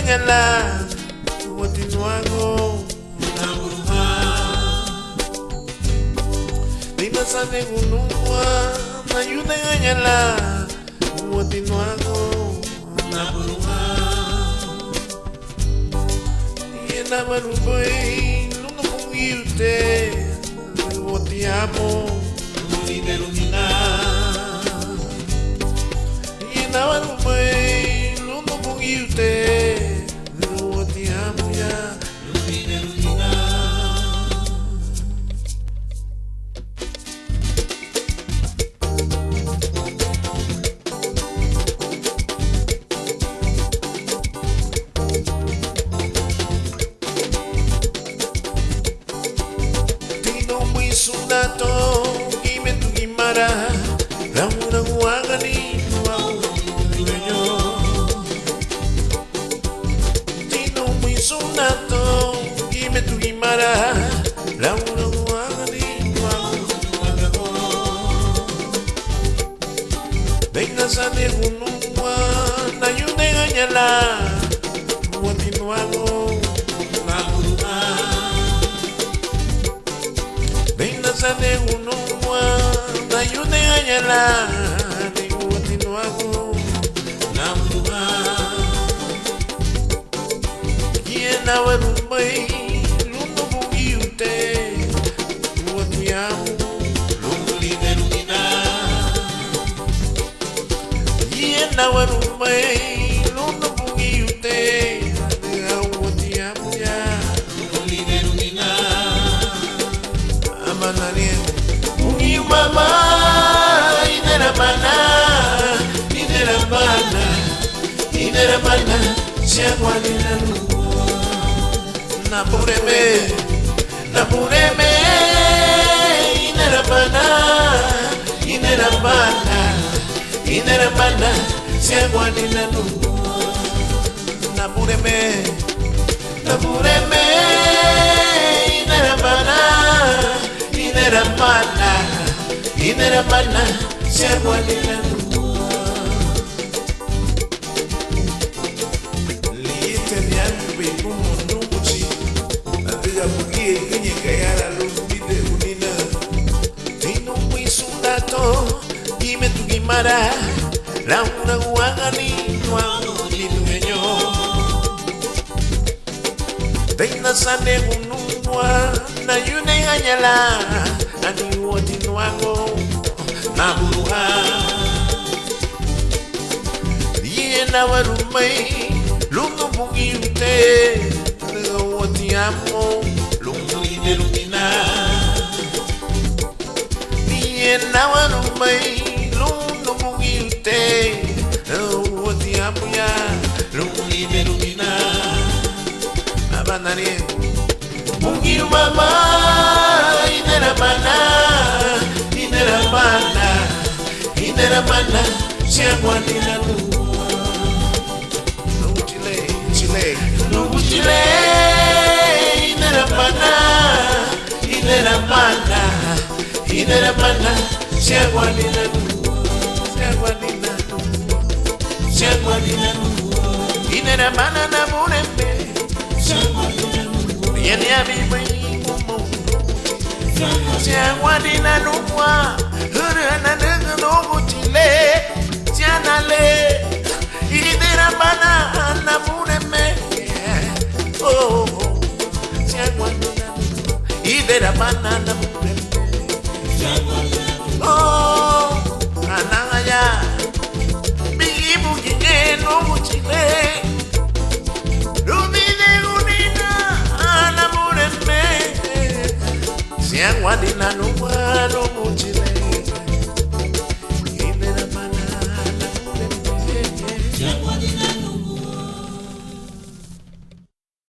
ngala Watinuago Naburuha Dina sane gunungwa Na yude ngala Watinuago Naburuha Yena baruboy Lunga pungiyute Watiamo Lumine lumina Yena baruboy Lunga pungiyute Watiamo ya Lumine lumina Sudato, gime tu gimara, ramuna guagani, guaguayo. Tino muy sudato, gime tu gimara, ramuna guagani, guaguayo. Venga sane gunungwa, na yune ganyala, guatinuago, guaguayo. Sane unumwa na yune anyala ni watinuago na mluha Kiena warumbai lungo bungi ute watiamu lungo lide lumina Kiena warumbai lungo bungi ute watiamu ya lungo lide lumina Ungi mama inera mana siagwani na luwa Napureme inera mana siagwani na luwa Napureme inera mana siagwani na luwa Liitelian bibu munumuchi Nantiga mukie kinye kayara lumide unina Tino mwisundato Gime tu gimara Launa guagani Nuango linueño Teina sane unumwa Na yune anyala Ani watinuago Naburuha Yena warumai Lungo bungi ute Watiamo Lungo lide lumina Yena warumai Lungo bungi ute Watiamo ya Lungo lide lumina Abanare Bungi mama Inera mana siagwani na luwa Nugu chile Inera mana siagwani na luwa Inera mana na murembe Yeni abibai mumu Siagwani na luwa Hurana nugu chile Sianale Inera mana na murembe Oh Siagwani na luwa Inera mana na murembe Oh Anangaya Bigi bugi nugu chile